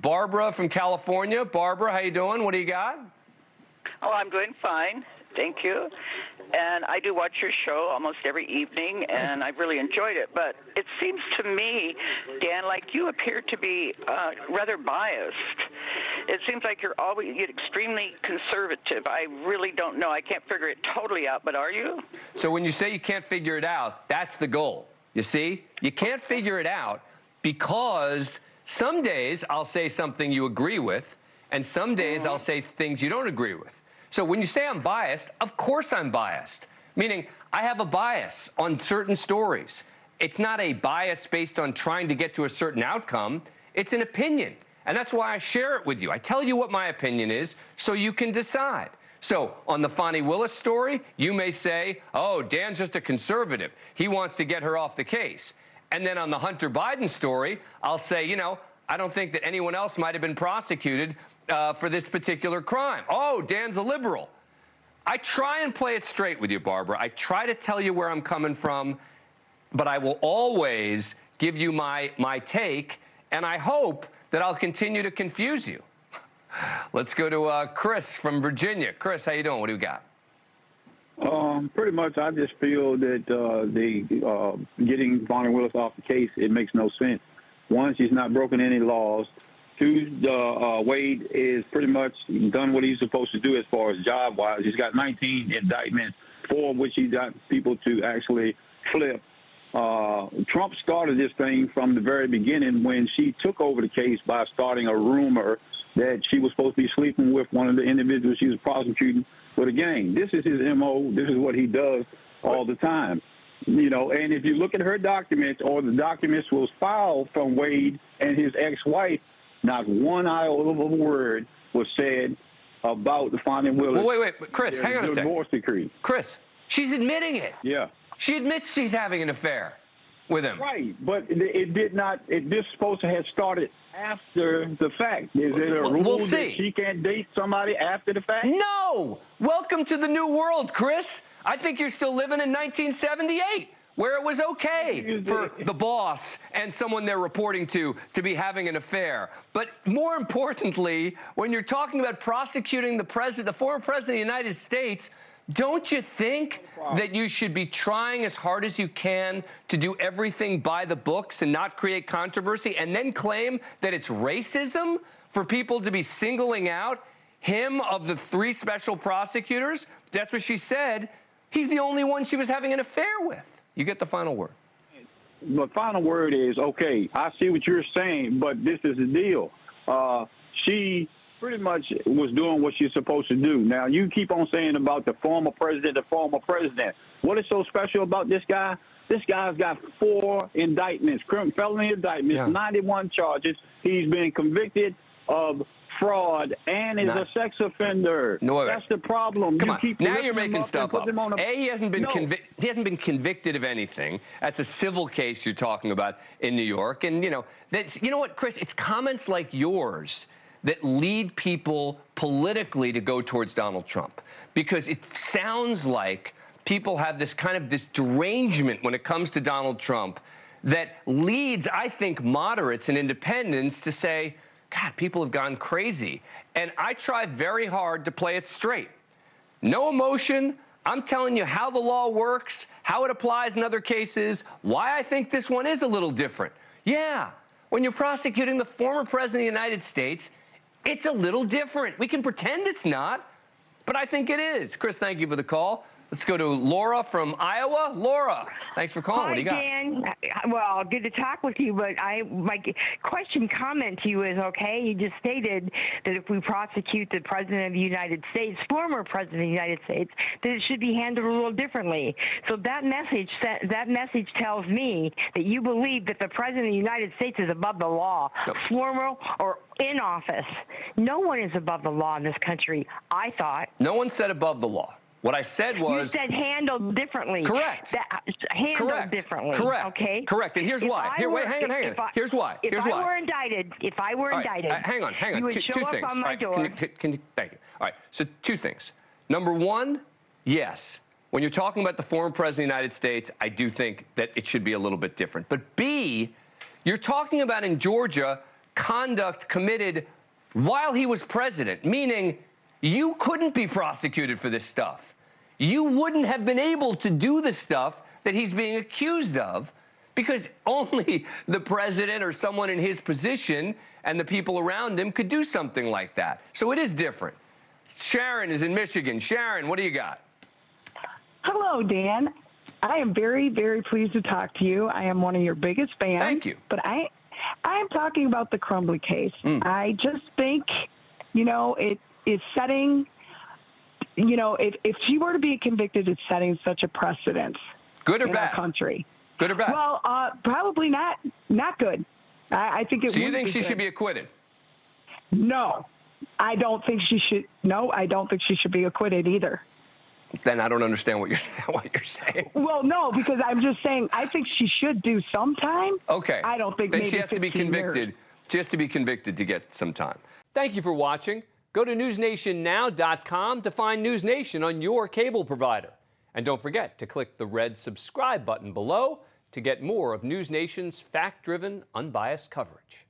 Barbara from California. Barbara, how you doing? What do you got? Oh, I'm doing fine. Thank you. And I do watch your show almost every evening, and I've really enjoyed it. But it seems to me, Dan, like you appear to be rather biased. It seems like you're extremely conservative. I really don't know. I can't figure it totally out, but are you? So when you say you can't figure it out, that's the goal. You see? You can't figure it out because some days I'll say something you agree with, and some days I'll say things you don't agree with. So when you say I'm biased, of course I'm biased, meaning I have a bias on certain stories. It's not a bias based on trying to get to a certain outcome. It's an opinion, and that's why I share it with you. I tell you what my opinion is so you can decide. So on the Fani Willis story, you may say, oh, Dan's just a conservative. He wants to get her off the case. And then on the Hunter Biden story, I'll say, you know, I don't think that anyone else might have been prosecuted for this particular crime. Oh, Dan's a liberal. I try and play it straight with you, Barbara. I try to tell you where I'm coming from, but I will always give you my take, and I hope that I'll continue to confuse you. Let's go to Chris from Virginia. Chris, how you doing? What do you got? Pretty much, I just feel that getting Fani Willis off the case, it makes no sense. One, she's not broken any laws. Two, Wade is pretty much done what he's supposed to do as far as job-wise. He's got 19 indictments, 4 of which he got people to actually flip. Trump started this thing from the very beginning when she took over the case by starting a rumor that she was supposed to be sleeping with one of the individuals she was prosecuting with a gang. This is his M.O. This is what he does all the time. You know, and if you look at her documents or the documents was filed from Wade and his ex-wife, not one iota of a word was said about the Fani Willis. Well, wait, Chris, hang on a second. Divorce decree. Chris, she's admitting it. Yeah. She admits she's having an affair with him. Right, but it did not. This supposed to have started after the fact. Is it a rule that she can't date somebody after the fact? No. Welcome to the new world, Chris. I think you're still living in 1978. Where it was okay for the boss and someone they're reporting to be having an affair. But more importantly, when you're talking about prosecuting the former president of the United States, don't you think that you should be trying as hard as you can to do everything by the books and not create controversy, and then claim that it's racism for people to be singling out him of the 3 special prosecutors? That's what she said. He's the only one she was having an affair with. You get the final word. The final word is, okay, I see what you're saying, but this is the deal. She pretty much was doing what she's supposed to do. Now, you keep on saying about the former president. What is so special about this guy? This guy's got 4 indictments, felony indictments, 91 charges. He's been convicted of fraud and is a sex offender. No, that's the problem. Come on. Now you're making stuff up. He hasn't been convicted of anything. That's a civil case you're talking about in New York. And you know what, Chris? It's comments like yours that lead people politically to go towards Donald Trump, because it sounds like people have this derangement when it comes to Donald Trump that leads, I think, moderates and independents to say, God, people have gone crazy. And I try very hard to play it straight. No emotion. I'm telling you how the law works, how it applies in other cases, why I think this one is a little different. Yeah, when you're prosecuting the former president of the United States, it's a little different. We can pretend it's not, but I think it is. Chris, thank you for the call. Let's go to Laura from Iowa. Laura, thanks for calling. Hi, what do you got? Dan. Well, good to talk with you, but my comment to you is, okay, you just stated that if we prosecute the President of the United States, former President of the United States, that it should be handled a little differently. So that message tells me that you believe that the President of the United States is above the law, former or in office. No one is above the law in this country, I thought. No one said above the law. What I said was... You said handled differently. Correct. Handled differently. Correct. Okay? Correct. And here's why. Hang on. Here's why. If I were indicted, hang on. You would show up on my door. Thank you. All right. So 2 things. Number 1, yes. When you're talking about the former president of the United States, I do think that it should be a little bit different. But B, you're talking about in Georgia conduct committed while he was president, meaning you couldn't be prosecuted for this stuff. You wouldn't have been able to do the stuff that he's being accused of because only the president or someone in his position and the people around him could do something like that. So it is different. Sharon is in Michigan. Sharon, what do you got? Hello, Dan. I am very, very pleased to talk to you. I am one of your biggest fans. Thank you. But I am talking about the Crumbley case. I just think, it is setting, if she were to be convicted, it's setting such a precedent. Good or in bad? Our country. Good or bad? Well, probably not good. I think it. So you think she good. should be acquitted? No, I don't think she should. No, I don't think she should be acquitted either. Then I don't understand what you're saying. Well, no, because I'm just saying I think she should do some time. Okay. I don't think then maybe she has to be 15 convicted. years. She has to be convicted to get some time. Thank you for watching. Go to newsnationnow.com to find NewsNation on your cable provider. And don't forget to click the red subscribe button below to get more of NewsNation's fact-driven, unbiased coverage.